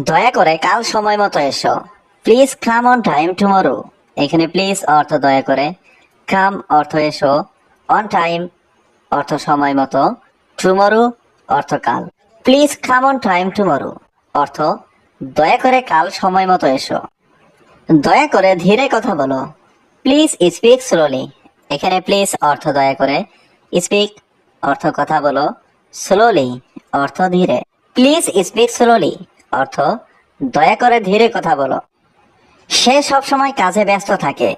দয়া করে কাল সময় মতো এসো। Please come on time tomorrow. এখানে প্লিজ অর্থ দয়া করে, কাম অর্থ এসো, অন টাইম অর্থ সময় মতো, টুমরো অর্থ কাল। Please come on time tomorrow অর্থ দয়া করে কাল সময় মতো এসো। দয়া করে ধীরে কথা বলো। Please speak slowly. এখানে প্লিজ অর্থ দয়া করে, স্পিক অর্থ কথা বলো, স্লোলি অর্থ ধীরে। প্লিজ স্পিক স্লোলি অর্থ দয়া করে ধীরে কথা বলো। সে সব সময় কাজে ব্যস্ত থাকে।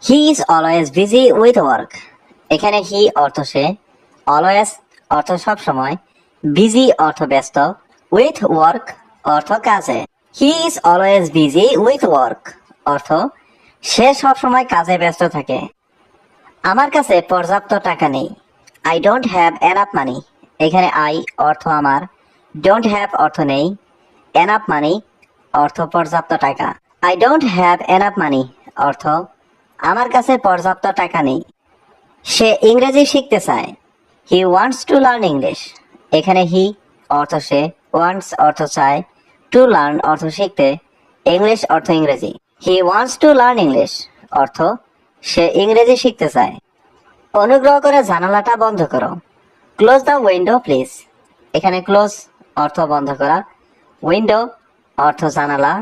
He is always busy with work. এখানে হি অর্থ সে, অলওয়েজ অর্থ সব সময়, বিজি অর্থ ব্যস্ত, উইথ ওয়ার্ক অর্থ কাজে। He is always busy with work অর্থ সে সব সময় কাজে ব্যস্ত থাকে। আমার কাছে পর্যাপ্ত টাকা নেই। I don't have enough money. এখানে আই অর্থ আমার, ডোন্ট হ্যাভ অর্থ নেই, এনাফ মানি অর্থ পর্যাপ্ত টাকা। I don't have enough money অর্থ আমার কাছে পর্যাপ্ত টাকা নেই। সে ইংরেজি শিখতে চায়। He wants to learn English. এখানে হি অর্থ সে, ওয়ান্টস অর্থ চায়, টু লার্ন অর্থ শিখতে, ইংলিশ অর্থ ইংরেজি। He wants to learn English অর্থ সে ইংরেজি শিখতে চায়। অনুগ্রহ করে জানালাটা বন্ধ করো। Close the window please. এখানে ক্লোজ অর্থ বন্ধ করা, উইন্ডো অর্থ জানালা,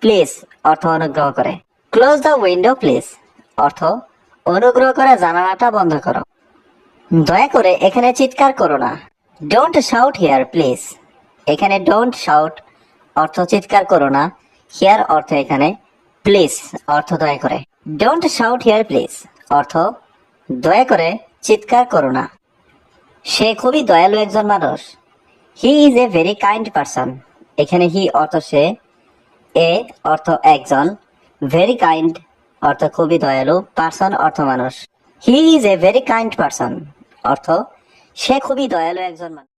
প্লিজ অর্থ অনুগ্রহ করে। ক্লোজ দ্য উইন্ডো প্লিজ অর্থ অনুগ্রহ করে জানালাটা বন্ধ করো। দয়া করে এখানে চিৎকার করো না। Don't shout here please. এখানে ডোন্ট শাউট অর্থ চিৎকার করো না, হিয়ার অর্থ এখানে, প্লিজ অর্থ দয়া করে। ডোন্ট শাউট হিয়ার প্লিজ অর্থ দয়া করে চিৎকার করো না। সে খুবই দয়ালু একজন মানুষ। He is a very kind person. এখানে হি অর্থ সে, এ অর্থ একজন, ভেরি কাইন্ড অর্থ খুবই দয়ালু, পারসন অর্থ মানুষ। He is a very kind person অর্থ সে খুবই দয়ালু একজন মানুষ।